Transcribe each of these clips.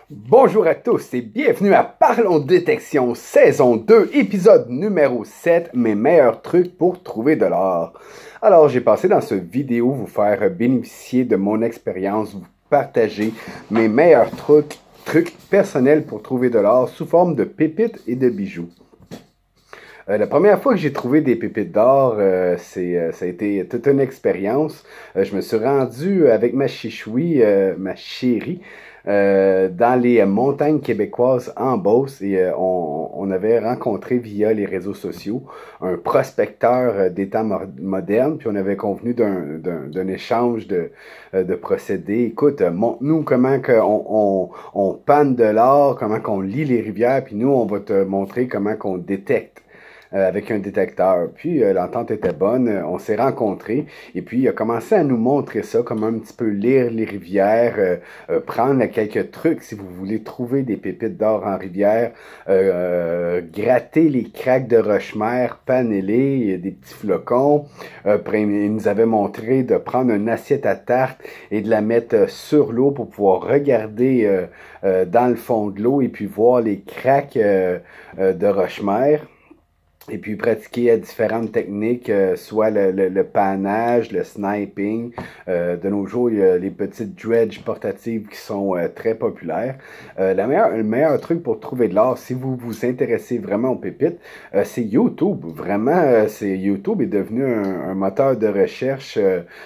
Bonjour à tous et bienvenue à Parlons Détection saison 2, épisode numéro 7, mes meilleurs trucs pour trouver de l'or. Alors j'ai passé dans cette vidéo vous faire bénéficier de mon expérience, vous partager mes meilleurs trucs personnels pour trouver de l'or sous forme de pépites et de bijoux. La première fois que j'ai trouvé des pépites d'or, ça a été toute une expérience. Je me suis rendu avec ma chichoui, ma chérie, dans les montagnes québécoises en Beauce et on avait rencontré via les réseaux sociaux un prospecteur des temps modernes, puis on avait convenu d'un échange de procédés. Écoute, montre-nous comment on panne de l'or, comment qu'on lit les rivières, puis nous, on va te montrer comment qu'on détecte. Avec un détecteur. Puis l'entente était bonne, on s'est rencontrés et puis il a commencé à nous montrer ça, comment un petit peu lire les rivières, prendre quelques trucs si vous voulez trouver des pépites d'or en rivière, gratter les craques de roche-mère, paneler des petits flocons. Il nous avait montré de prendre une assiette à tarte et de la mettre sur l'eau pour pouvoir regarder dans le fond de l'eau et puis voir les craques de roche-mère. Et puis pratiquer différentes techniques, soit le panage, le sniping. De nos jours, il y a les petites dredges portatives qui sont très populaires. Le meilleur truc pour trouver de l'or, si vous vous intéressez vraiment aux pépites, c'est YouTube. Vraiment, YouTube est devenu un moteur de recherche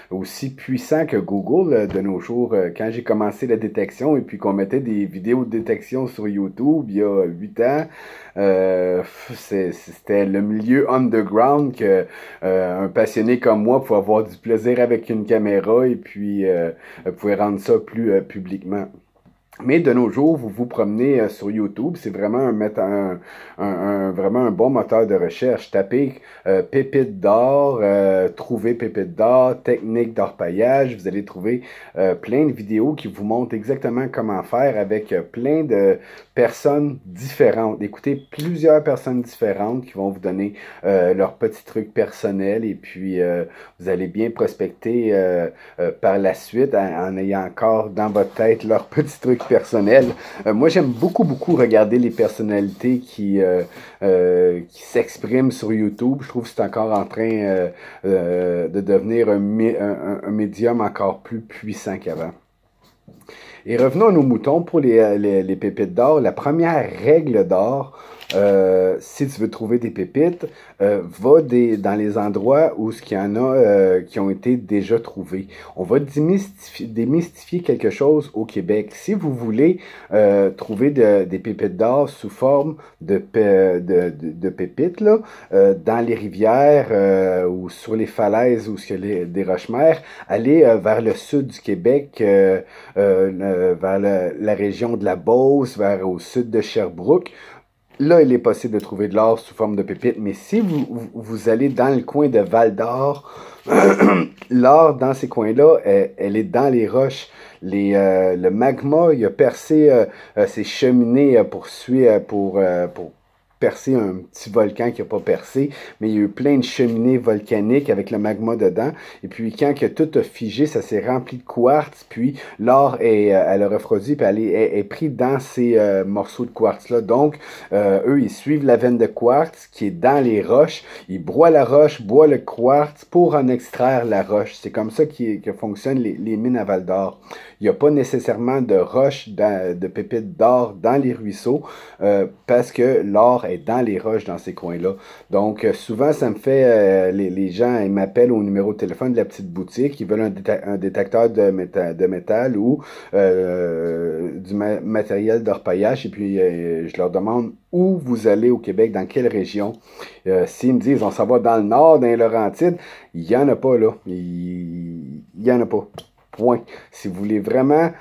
aussi puissant que Google de nos jours. Quand j'ai commencé la détection et puis qu'on mettait des vidéos de détection sur YouTube il y a 8 ans, c'était le milieu underground que un passionné comme moi pouvait avoir du plaisir avec une caméra et puis pouvait rendre ça plus publiquement. Mais de nos jours, vous vous promenez sur YouTube, c'est vraiment vraiment un bon moteur de recherche. Tapez pépites d'or, trouver pépites d'or, technique d'orpaillage. Vous allez trouver plein de vidéos qui vous montrent exactement comment faire avec plein de personnes différentes. Écoutez plusieurs personnes différentes qui vont vous donner leurs petits trucs personnels et puis vous allez bien prospecter par la suite en ayant encore dans votre tête leurs petits trucs personnels. Moi, j'aime beaucoup regarder les personnalités qui s'expriment sur YouTube. Je trouve que c'est encore en train de devenir un médium encore plus puissant qu'avant. Et revenons à nos moutons pour les pépites d'or. La première règle d'or, si tu veux trouver des pépites, va dans les endroits où il y en a qui ont été déjà trouvés. On va démystifier quelque chose au Québec. Si vous voulez trouver des pépites d'or sous forme de pépites, là, dans les rivières ou sur les falaises où il y a des roches-mères, allez vers le sud du Québec, vers la région de la Beauce, vers au sud de Sherbrooke. Là, il est possible de trouver de l'or sous forme de pépites, mais si vous allez dans le coin de Val-d'Or, l'or dans ces coins-là, elle est dans les roches. Le magma, il a percé ses cheminées pour percer un petit volcan qui n'a pas percé, mais il y a eu plein de cheminées volcaniques avec le magma dedans. Et puis, quand que tout a figé, ça s'est rempli de quartz, puis l'or, elle a refroidi, puis elle est pris dans ces morceaux de quartz-là. Donc, eux, ils suivent la veine de quartz qui est dans les roches. Ils broient la roche, boivent le quartz pour en extraire la roche. C'est comme ça que fonctionnent les mines à Val-d'Or. Il n'y a pas nécessairement de roches, de pépites d'or dans les ruisseaux, parce que l'or est dans les roches dans ces coins-là. Donc, souvent, ça me fait, les gens, ils m'appellent au numéro de téléphone de la petite boutique, ils veulent un détecteur de métal ou du matériel d'orpaillage, et puis je leur demande où vous allez au Québec, dans quelle région. S'ils me disent, on s'en va dans le nord, dans les Laurentides, il n'y en a pas là. Il n'y en a pas. Point. Si vous voulez vraiment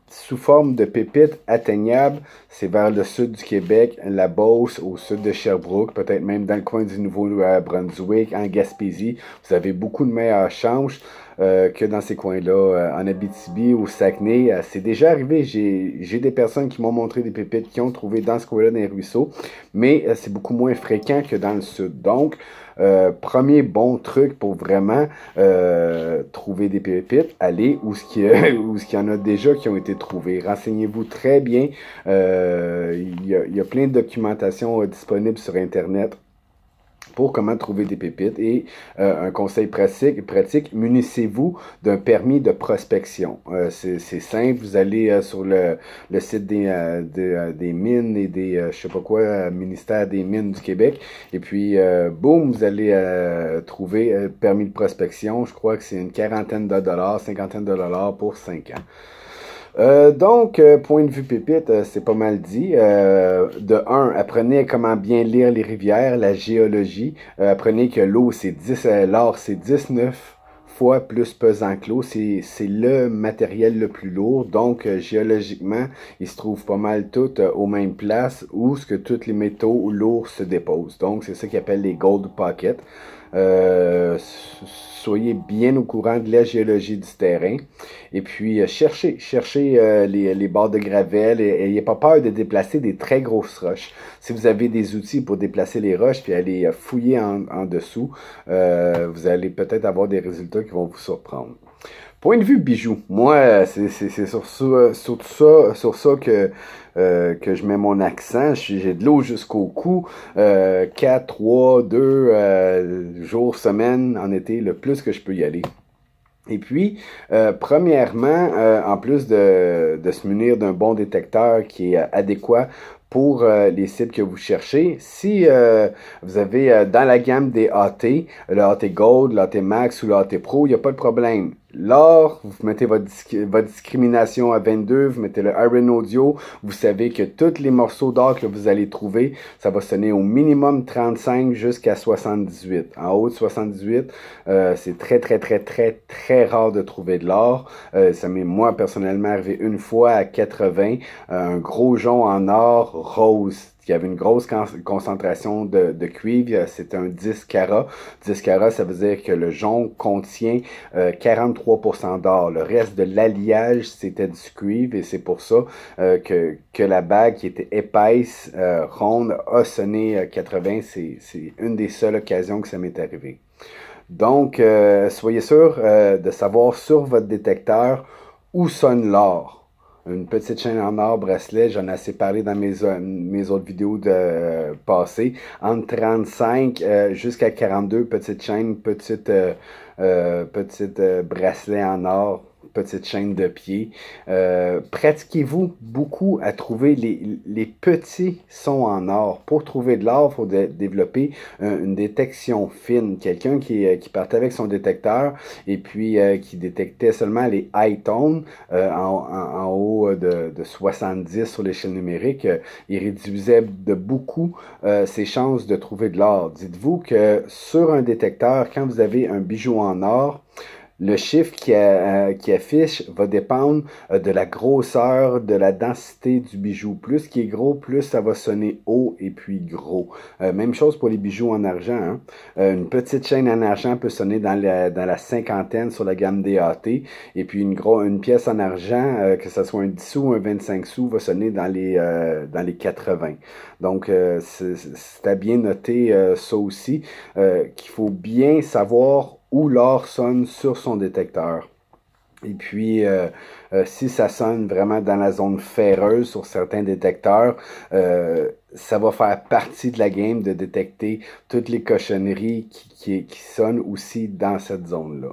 sous forme de pépites atteignables, c'est vers le sud du Québec, la Beauce, au sud de Sherbrooke, peut-être même dans le coin du Nouveau-Brunswick, en Gaspésie. Vous avez beaucoup de meilleures chances. que dans ces coins-là, en Abitibi, au Saguenay. C'est déjà arrivé, j'ai des personnes qui m'ont montré des pépites qui ont trouvé dans ce coin-là, dans les ruisseaux, mais c'est beaucoup moins fréquent que dans le sud. Donc, premier bon truc pour vraiment trouver des pépites, allez où où ce qu'il y en a déjà qui ont été trouvés. Renseignez-vous très bien. Il y a plein de documentation disponible sur Internet pour comment trouver des pépites. Et un conseil pratique, munissez-vous d'un permis de prospection. C'est simple, vous allez sur le site des mines et des, je sais pas quoi, ministère des mines du Québec, et puis boum, vous allez trouver permis de prospection. Je crois que c'est une quarantaine de dollars, cinquantaine de dollars pour 5 ans. Donc, point de vue pépite, c'est pas mal dit. De 1, apprenez comment bien lire les rivières, la géologie. Apprenez que l'eau, l'or, c'est 19 fois plus pesant que l'eau. C'est le matériel le plus lourd. Donc, géologiquement, il se trouve pas mal tout aux mêmes places où ce que tous les métaux lourds se déposent. Donc, c'est ça qu'ils appellent les gold pockets. Soyez bien au courant de la géologie du terrain. Et puis, cherchez les barres de gravelle et n'ayez pas peur de déplacer des très grosses roches. Si vous avez des outils pour déplacer les roches puis aller fouiller en dessous, vous allez peut-être avoir des résultats qui vont vous surprendre. Point de vue bijoux, moi, c'est sur ça que je mets mon accent. J'ai de l'eau jusqu'au cou, 4, 3, 2 jours, semaine, en été, le plus que je peux y aller. Et puis, premièrement, en plus de se munir d'un bon détecteur qui est adéquat pour les cibles que vous cherchez, si vous avez dans la gamme des AT, le AT Gold, le AT Max ou le AT Pro, il n'y a pas de problème. L'or, vous mettez votre discrimination à 22, vous mettez le Iron Audio, vous savez que tous les morceaux d'or que vous allez trouver, ça va sonner au minimum 35 jusqu'à 78. En haut de 78, c'est très rare de trouver de l'or. Ça m'est moi personnellement arrivé une fois à 80, un gros jonc en or rose. Il y avait une grosse concentration de cuivre, c'est un 10 carats. 10 carats, ça veut dire que le jonc contient 43% d'or. Le reste de l'alliage, c'était du cuivre et c'est pour ça que la bague qui était épaisse, ronde, a sonné 80. C'est une des seules occasions que ça m'est arrivé. Donc, soyez sûr de savoir sur votre détecteur où sonne l'or. Une petite chaîne en or, bracelet, j'en ai assez parlé dans mes autres vidéos passées. Entre 35 jusqu'à 42, petite chaîne, petite bracelet en or, petite chaîne de pied. Pratiquez-vous beaucoup à trouver les petits sons en or. Pour trouver de l'or, il faut développer une détection fine. Quelqu'un qui partait avec son détecteur et puis qui détectait seulement les high tones en haut de 70 sur l'échelle numérique, il réduisait de beaucoup ses chances de trouver de l'or. Dites-vous que sur un détecteur, quand vous avez un bijou en or, le chiffre qui affiche va dépendre de la grosseur, de la densité du bijou. Plus qui est gros, plus ça va sonner haut et puis gros. Même chose pour les bijoux en argent. Hein. Une petite chaîne en argent peut sonner dans la cinquantaine sur la gamme DAT. Et puis une pièce en argent, que ce soit un 10 sous ou un 25 sous, va sonner dans les 80. Donc, c'est à bien noter ça aussi, qu'il faut bien savoir où l'or sonne sur son détecteur. Et puis, si ça sonne vraiment dans la zone ferreuse sur certains détecteurs, ça va faire partie de la game de détecter toutes les cochonneries qui sonnent aussi dans cette zone-là.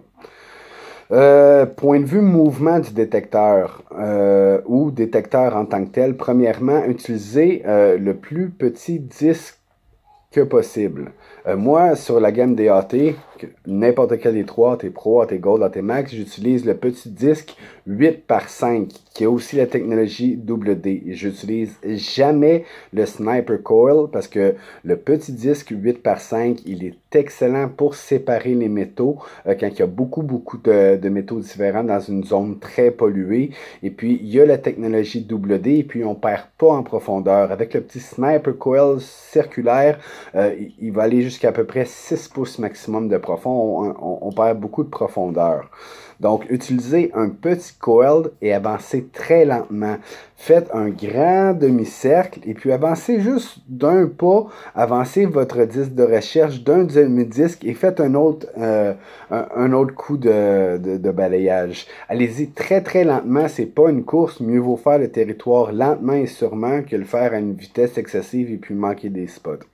Point de vue mouvement du détecteur ou détecteur en tant que tel, premièrement, utilisez le plus petit disque que possible. Moi, sur la gamme des AT, n'importe quel des trois, AT Pro, AT Gold, AT Max, j'utilise le petit disque 8x5, qui a aussi la technologie double D. J'utilise jamais le Sniper Coil parce que le petit disque 8x5, il est excellent pour séparer les métaux quand il y a beaucoup de métaux différents dans une zone très polluée. Et puis, il y a la technologie double D et puis on perd pas en profondeur. Avec le petit Sniper Coil circulaire, il va aller jusqu'à peu près 6 pouces maximum de profond, on perd beaucoup de profondeur. Donc, utilisez un petit coil et avancez très lentement. Faites un grand demi-cercle et puis avancez juste d'un pas, avancez votre disque de recherche d'un demi-disque et faites un autre coup de balayage. Allez-y très très lentement, c'est pas une course, mieux vaut faire le territoire lentement et sûrement que le faire à une vitesse excessive et puis manquer des spots.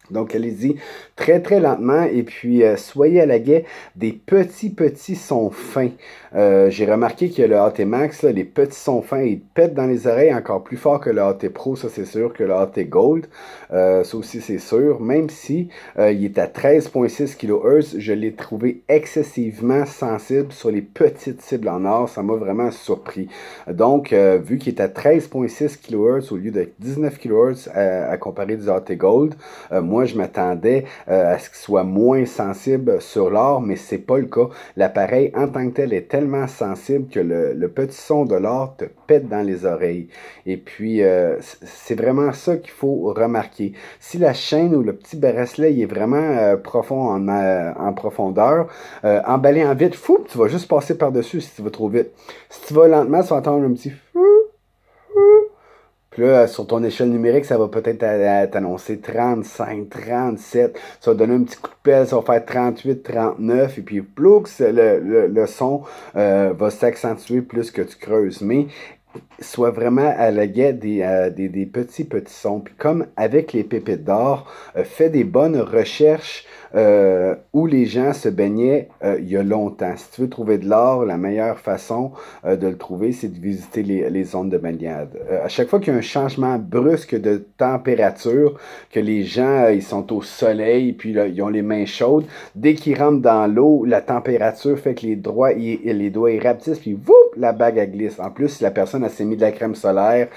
Donc, allez-y très, très lentement et puis soyez à l'aguet des petits sons fins. J'ai remarqué que le AT Max, là, les petits sons fins, ils pètent dans les oreilles encore plus fort que le AT Pro, ça c'est sûr, que le AT Gold. Ça aussi c'est sûr. Même si il est à 13.6 kHz, je l'ai trouvé excessivement sensible sur les petites cibles en or. Ça m'a vraiment surpris. Donc, vu qu'il est à 13.6 kHz au lieu de 19 kHz à comparer du AT Gold, moi, je m'attendais à ce qu'il soit moins sensible sur l'or, mais c'est pas le cas. L'appareil en tant que tel est tellement sensible que le petit son de l'or te pète dans les oreilles. Et puis, c'est vraiment ça qu'il faut remarquer. Si la chaîne ou le petit bracelet il est vraiment profond en profondeur, emballé en vite, fou, tu vas juste passer par-dessus si tu vas trop vite. Si tu vas lentement, tu vas entendre un petit fou. Puis là, sur ton échelle numérique, ça va peut-être t'annoncer 35, 37. Ça va donner un petit coup de pelle, ça va faire 38, 39. Et puis, ploux, le son va s'accentuer plus que tu creuses. Mais sois vraiment à la guette des petits sons. Puis comme avec les pépites d'or, fais des bonnes recherches où les gens se baignaient il y a longtemps. Si tu veux trouver de l'or, la meilleure façon de le trouver, c'est de visiter les zones de baignade. À chaque fois qu'il y a un changement brusque de température, que les gens ils sont au soleil, puis là, ils ont les mains chaudes, dès qu'ils rentrent dans l'eau, la température fait que les doigts ils rapetissent, puis whoop, la bague elle glisse. En plus, si la personne s'est mis de la crème solaire,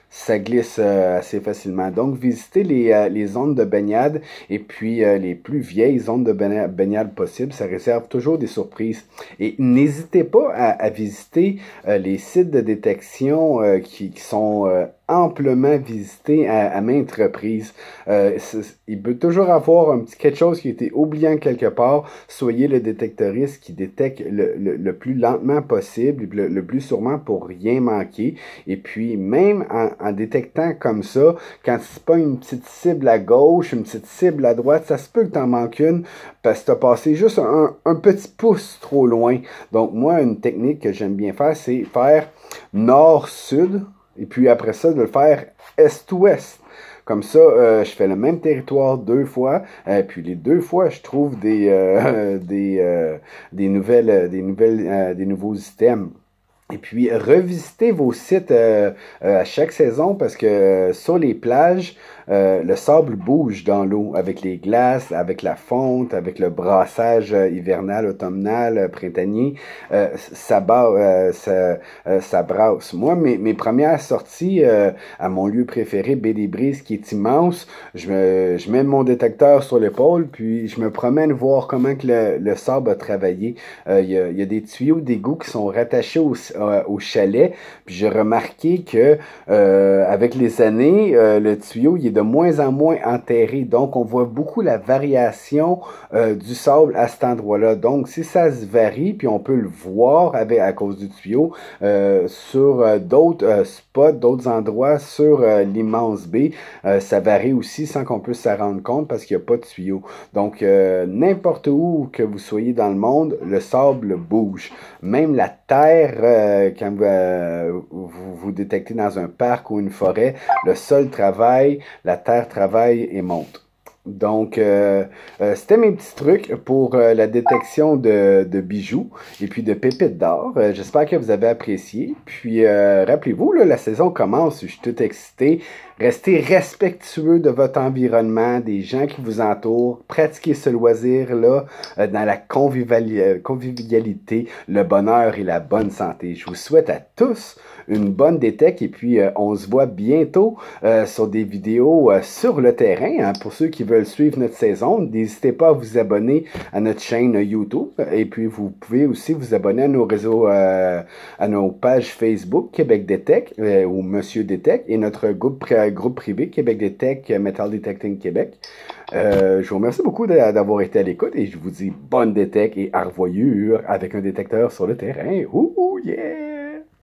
ça glisse assez facilement. Donc, visitez les zones de baignade et puis les plus vieilles zones de baignade possibles. Ça réserve toujours des surprises. Et n'hésitez pas à visiter les sites de détection qui sont amplement visités à maintes reprises. Il peut toujours avoir un petit quelque chose qui a été oublié quelque part. Soyez le détectoriste qui détecte le plus lentement possible, le plus sûrement pour rien manquer. Et puis, même en détectant comme ça, quand c'est pas une petite cible à gauche, une petite cible à droite, ça se peut que tu en manques une parce que tu as passé juste un petit pouce trop loin. Donc, moi, une technique que j'aime bien faire, c'est faire nord-sud et puis après ça, de le faire est-ouest. Comme ça, je fais le même territoire 2 fois, puis les 2 fois, je trouve des nouveaux items. Et puis, revisitez vos sites à chaque saison parce que sur les plages, le sable bouge dans l'eau avec les glaces, avec la fonte, avec le brassage hivernal, automnal, printanier. Ça brasse. Moi, mes premières sorties à mon lieu préféré, Baie des Brises, qui est immense, je mets mon détecteur sur l'épaule, puis je me promène voir comment que le sable a travaillé. Il y a des tuyaux d'égout qui sont rattachés au chalet, puis j'ai remarqué que avec les années, le tuyau il est de moins en moins enterré, donc on voit beaucoup la variation du sable à cet endroit-là. Donc si ça se varie, puis on peut le voir à cause du tuyau sur d'autres spots, d'autres endroits sur l'immense baie, ça varie aussi sans qu'on puisse s'en rendre compte parce qu'il n'y a pas de tuyau. Donc n'importe où que vous soyez dans le monde, le sable bouge. Même la terre, quand vous détectez dans un parc ou une forêt, le sol travaille, la terre travaille et monte. Donc, c'était mes petits trucs pour la détection de bijoux et puis de pépites d'or. J'espère que vous avez apprécié. Puis, rappelez-vous, là, la saison commence, je suis tout excité. Restez respectueux de votre environnement, des gens qui vous entourent. Pratiquez ce loisir-là dans la convivialité, le bonheur et la bonne santé. Je vous souhaite à tous une bonne détecte et puis on se voit bientôt sur des vidéos sur le terrain. Hein, pour ceux qui veulent suivre notre saison, n'hésitez pas à vous abonner à notre chaîne YouTube et puis vous pouvez aussi vous abonner à nos réseaux, à nos pages Facebook Québec Détecte ou Monsieur Détecte et notre groupe privé Québec Detect, Metal Detecting Québec. Je vous remercie beaucoup d'avoir été à l'écoute et je vous dis bonne détecte et arvoyure avec un détecteur sur le terrain. Ouh, yeah!